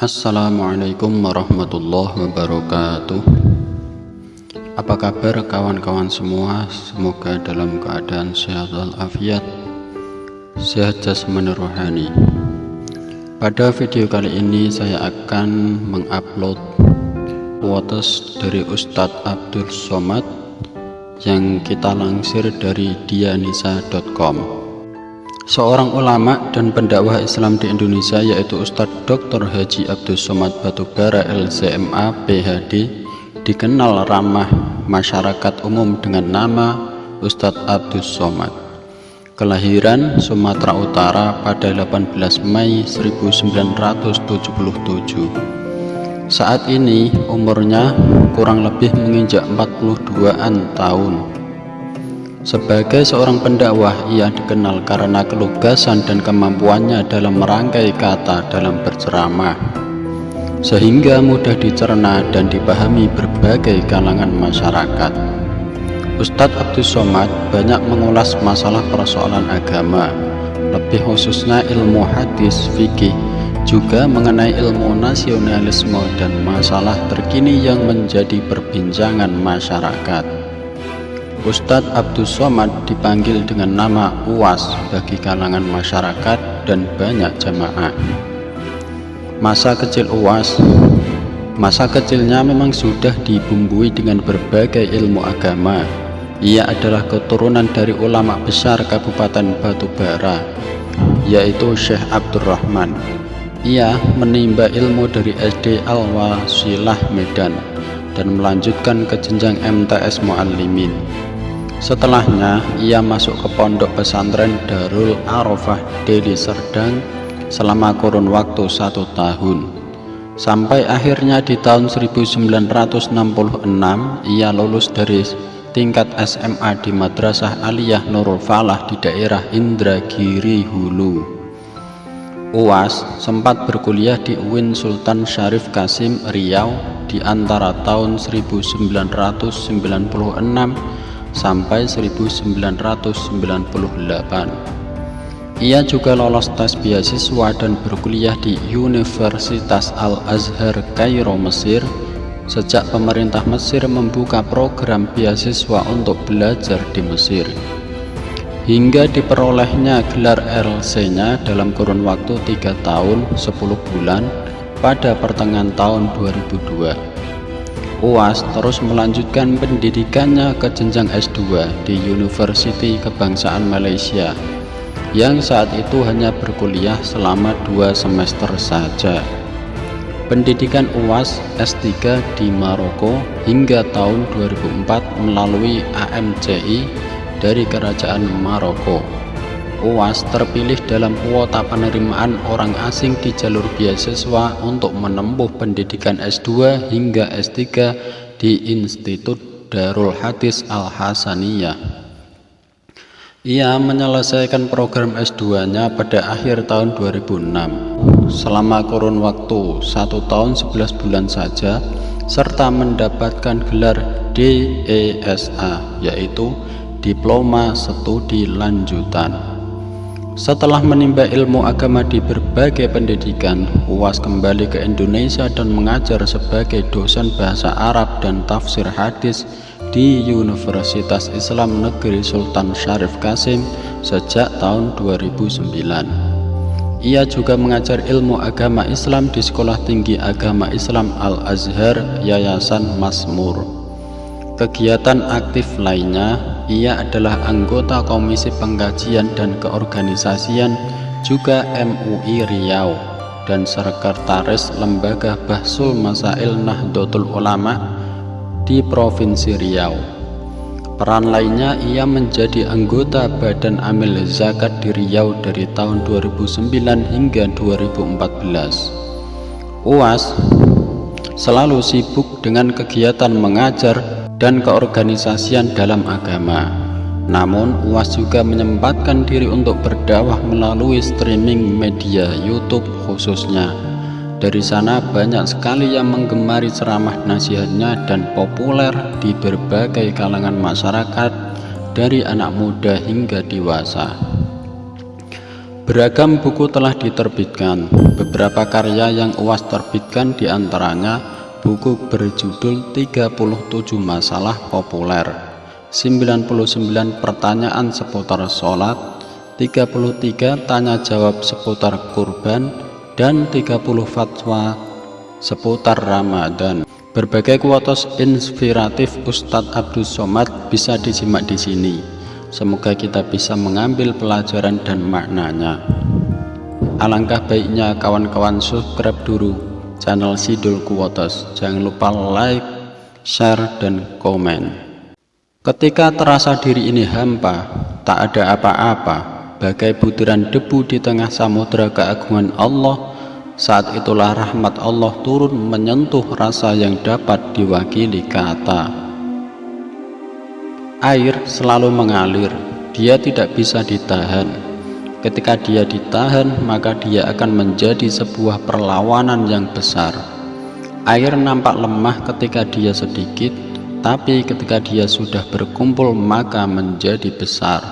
Assalamualaikum warahmatullahi wabarakatuh. Apa kabar kawan-kawan semua? Semoga dalam keadaan sehat walafiat, sehat jasmani rohani. Pada video kali ini saya akan mengupload quotes dari Ustadz Abdul Somad yang kita lansir dari dianisa.com. Seorang ulama dan pendakwah Islam di Indonesia, yaitu Ustadz Dr. Haji Abdul Somad Batubara LCMA PhD, dikenal ramah masyarakat umum dengan nama Ustadz Abdul Somad. Kelahiran Sumatera Utara pada 18 Mei 1977. Saat ini umurnya kurang lebih menginjak 42-an tahun. Sebagai seorang pendakwah, ia dikenal karena kelugasan dan kemampuannya dalam merangkai kata dalam berceramah, sehingga mudah dicerna dan dipahami berbagai kalangan masyarakat. Ustadz Abdul Somad banyak mengulas masalah persoalan agama, lebih khususnya ilmu hadis, fikih, juga mengenai ilmu nasionalisme dan masalah terkini yang menjadi perbincangan masyarakat. Ustadz Abdul Somad dipanggil dengan nama UAS bagi kalangan masyarakat dan banyak jamaah. Masa kecil UAS, masa kecilnya memang sudah dibumbui dengan berbagai ilmu agama. Ia adalah keturunan dari ulama besar Kabupaten Batubara, yaitu Syekh Abdurrahman. Ia menimba ilmu dari SD Al-Wasilah Medan dan melanjutkan ke jenjang MTS Muallimin. Setelahnya, ia masuk ke pondok pesantren Darul Arafah Deli Serdang selama kurun waktu 1 tahun. Sampai akhirnya di tahun 1966, ia lulus dari tingkat SMA di Madrasah Aliyah Nurul Falah di daerah Indragiri Hulu. UAS sempat berkuliah di UIN Sultan Syarif Kasim Riau di antara tahun 1996 sampai 1998. Ia juga lolos tes beasiswa dan berkuliah di Universitas Al-Azhar Kairo, Mesir, sejak pemerintah Mesir membuka program beasiswa untuk belajar di Mesir, hingga diperolehnya gelar LC-nya dalam kurun waktu 3 tahun 10 bulan pada pertengahan tahun 2002. UAS terus melanjutkan pendidikannya ke jenjang S2 di Universiti Kebangsaan Malaysia, yang saat itu hanya berkuliah selama 2 semester saja. Pendidikan UAS S3 di Maroko hingga tahun 2004 melalui AMCI dari Kerajaan Maroko. UAS terpilih dalam kuota penerimaan orang asing di jalur beasiswa untuk menempuh pendidikan S2 hingga S3 di Institut Darul Hadis Al-Hasaniyah. Ia menyelesaikan program S2-nya pada akhir tahun 2006 selama kurun waktu 1 tahun 11 bulan saja, serta mendapatkan gelar DESA, yaitu Diploma Studi Lanjutan. Setelah menimba ilmu agama di berbagai pendidikan, UAS kembali ke Indonesia dan mengajar sebagai dosen bahasa Arab dan tafsir hadis di Universitas Islam Negeri Sultan Syarif Kasim sejak tahun 2009. Ia juga mengajar ilmu agama Islam di Sekolah Tinggi Agama Islam Al-Azhar Yayasan Masmur. Kegiatan aktif lainnya, ia adalah anggota Komisi Pengkajian dan Keorganisasian juga MUI Riau dan sekretaris Lembaga Bahsul Masail Nahdlatul Ulama di Provinsi Riau. Peran lainnya, ia menjadi anggota Badan Amil Zakat di Riau dari tahun 2009 hingga 2014. UAS selalu sibuk dengan kegiatan mengajar dan keorganisasian dalam agama. Namun, UAS juga menyempatkan diri untuk berdakwah melalui streaming media YouTube khususnya. Dari sana banyak sekali yang menggemari ceramah nasihatnya dan populer di berbagai kalangan masyarakat, dari anak muda hingga dewasa. Beragam buku telah diterbitkan. Beberapa karya yang UAS terbitkan diantaranya buku berjudul 37 Masalah Populer, 99 Pertanyaan seputar sholat, 33 Tanya jawab seputar kurban, dan 30 Fatwa seputar Ramadan. Berbagai quotes inspiratif Ustadz Abdus Somad bisa disimak di sini. Semoga kita bisa mengambil pelajaran dan maknanya. Alangkah baiknya kawan-kawan subscribe dulu channel Sidul Quotes. Jangan lupa like, share, dan komen. Ketika terasa diri ini hampa, tak ada apa-apa, bagai butiran debu di tengah samudera keagungan Allah, saat itulah rahmat Allah turun menyentuh rasa yang dapat diwakili kata. Air selalu mengalir, dia tidak bisa ditahan. Ketika dia ditahan, maka dia akan menjadi sebuah perlawanan yang besar. Air nampak lemah ketika dia sedikit, tapi ketika dia sudah berkumpul maka menjadi besar.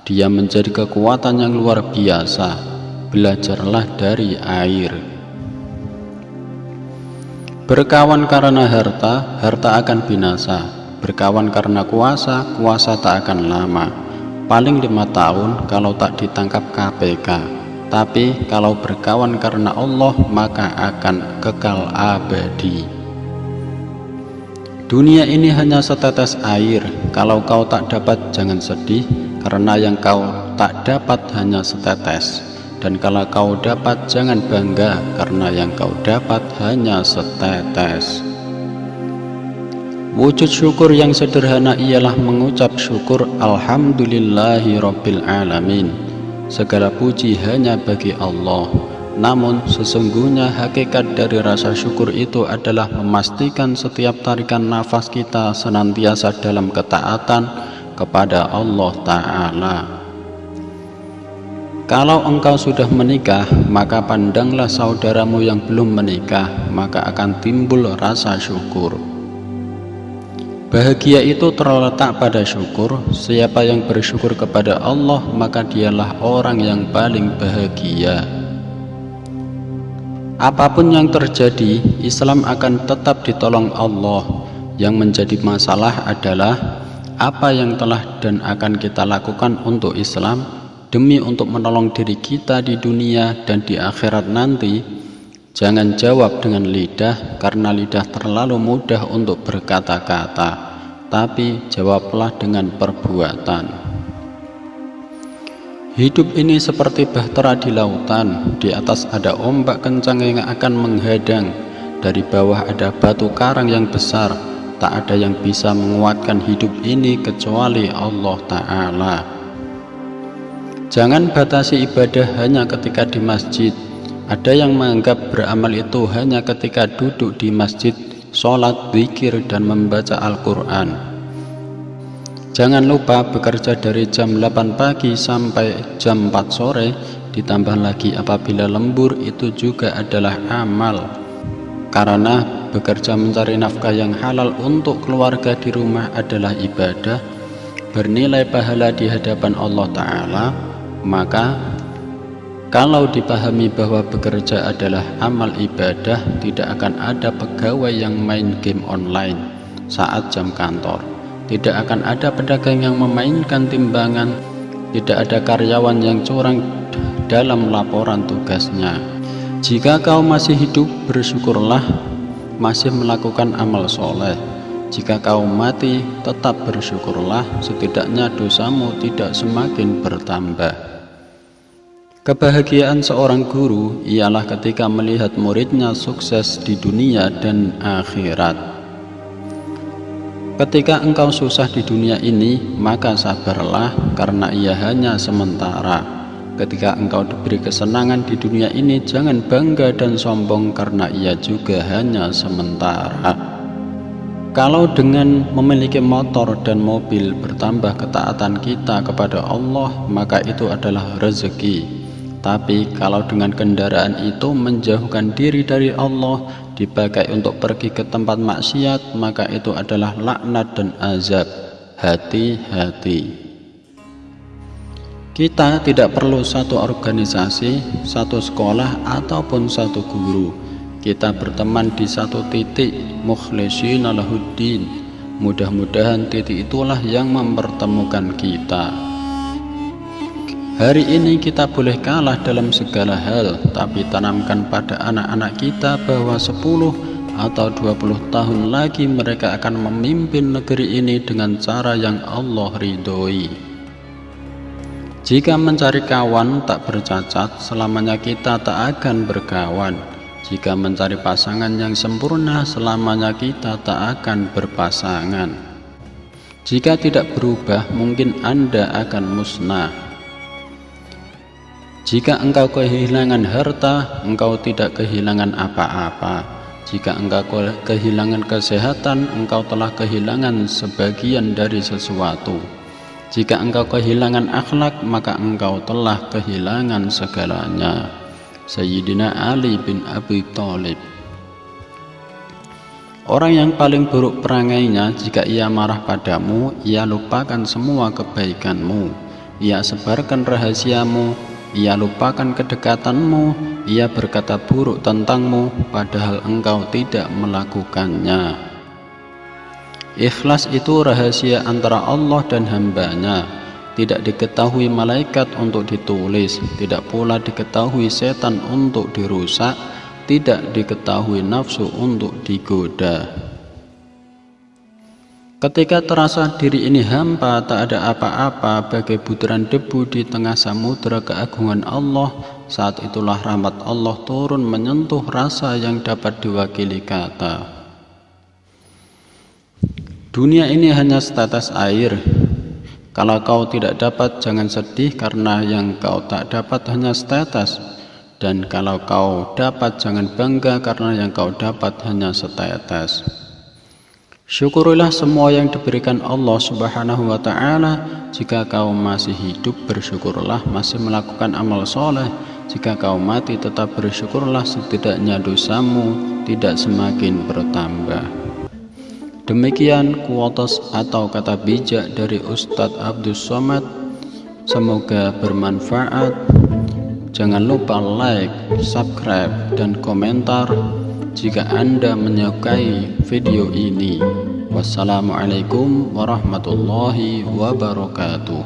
Dia menjadi kekuatan yang luar biasa. Belajarlah dari air. Berkawan karena harta, harta akan binasa. Berkawan karena kuasa, kuasa tak akan lama. Paling 5 tahun kalau tak ditangkap KPK. Tapi kalau berkawan karena Allah, maka akan kekal abadi. Dunia ini hanya setetes air. Kalau kau tak dapat, jangan sedih, karena yang kau tak dapat hanya setetes. Dan kalau kau dapat, jangan bangga, karena yang kau dapat hanya setetes. Wujud syukur yang sederhana ialah mengucap syukur Alhamdulillahi Rabbil Alamin. Segala puji hanya bagi Allah. Namun sesungguhnya hakikat dari rasa syukur itu adalah memastikan setiap tarikan nafas kita senantiasa dalam ketaatan kepada Allah Ta'ala. Kalau engkau sudah menikah, maka pandanglah saudaramu yang belum menikah, maka akan timbul rasa syukur. Bahagia itu terletak pada syukur. Siapa yang bersyukur kepada Allah, maka dialah orang yang paling bahagia. Apapun yang terjadi, Islam akan tetap ditolong Allah. Yang menjadi masalah adalah apa yang telah dan akan kita lakukan untuk Islam demi untuk menolong diri kita di dunia dan di akhirat nanti. Jangan jawab dengan lidah, karena lidah terlalu mudah untuk berkata-kata, tapi jawablah dengan perbuatan. Hidup ini seperti bahtera di lautan. Di atas ada ombak kencang yang akan menghadang. Dari bawah ada batu karang yang besar. Tak ada yang bisa menguatkan hidup ini kecuali Allah Ta'ala. Jangan batasi ibadah hanya ketika di masjid. Ada yang menganggap beramal itu hanya ketika duduk di masjid, sholat, zikir, dan membaca Al-Quran. Jangan lupa bekerja dari jam 8 pagi sampai jam 4 sore, ditambah lagi apabila lembur, itu juga adalah amal. Karena bekerja mencari nafkah yang halal untuk keluarga di rumah adalah ibadah, bernilai pahala di hadapan Allah Ta'ala. Maka kalau dipahami bahwa bekerja adalah amal ibadah, tidak akan ada pegawai yang main game online saat jam kantor. Tidak akan ada pedagang yang memainkan timbangan. Tidak ada karyawan yang curang dalam laporan tugasnya. Jika kau masih hidup, bersyukurlah, masih melakukan amal soleh. Jika kau mati, tetap bersyukurlah, setidaknya dosamu tidak semakin bertambah. Kebahagiaan seorang guru ialah ketika melihat muridnya sukses di dunia dan akhirat. Ketika engkau susah di dunia ini, maka sabarlah, karena ia hanya sementara. Ketika engkau diberi kesenangan di dunia ini, jangan bangga dan sombong, karena ia juga hanya sementara. Kalau dengan memiliki motor dan mobil bertambah ketaatan kita kepada Allah, maka itu adalah rezeki. Tapi kalau dengan kendaraan itu menjauhkan diri dari Allah, dipakai untuk pergi ke tempat maksiat, maka itu adalah laknat dan azab. Hati-hati. Kita tidak perlu satu organisasi, satu sekolah, ataupun satu guru. Kita berteman di satu titik, mukhlishina lahuddin. Mudah-mudahan titik itulah yang mempertemukan kita. Hari ini kita boleh kalah dalam segala hal, tapi tanamkan pada anak-anak kita bahwa 10 atau 20 tahun lagi mereka akan memimpin negeri ini dengan cara yang Allah ridhoi. Jika mencari kawan tak bercacat, selamanya kita tak akan berkawan. Jika mencari pasangan yang sempurna, selamanya kita tak akan berpasangan. Jika tidak berubah, mungkin Anda akan musnah. Jika engkau kehilangan harta, engkau tidak kehilangan apa-apa. Jika engkau kehilangan kesehatan, engkau telah kehilangan sebagian dari sesuatu. Jika engkau kehilangan akhlak, maka engkau telah kehilangan segalanya. Sayyidina Ali bin Abi Thalib. Orang yang paling buruk perangainya, jika ia marah padamu, ia lupakan semua kebaikanmu, ia sebarkan rahasiamu, ia lupakan kedekatanmu, ia berkata buruk tentangmu, padahal engkau tidak melakukannya. Ikhlas itu rahasia antara Allah dan hambanya. Tidak diketahui malaikat untuk ditulis, tidak pula diketahui setan untuk dirusak, tidak diketahui nafsu untuk digoda. Ketika terasa diri ini hampa, tak ada apa-apa, bagai butiran debu di tengah samudera keagungan Allah, saat itulah rahmat Allah turun menyentuh rasa yang dapat diwakili kata. Dunia ini hanya setetes air. Kalau kau tidak dapat, jangan sedih karena yang kau tak dapat hanya setetes. Dan kalau kau dapat, jangan bangga karena yang kau dapat hanya setetes. Syukurilah semua yang diberikan Allah Subhanahu wa ta'ala. Jika kau masih hidup, bersyukurlah masih melakukan amal soleh. Jika kau mati, tetap bersyukurlah setidaknya dosamu tidak semakin bertambah. Demikian quotes atau kata bijak dari Ustadz Abdus Somad. Semoga bermanfaat. Jangan lupa like, subscribe, dan komentar jika Anda menyukai video ini. Wassalamualaikum warahmatullahi wabarakatuh.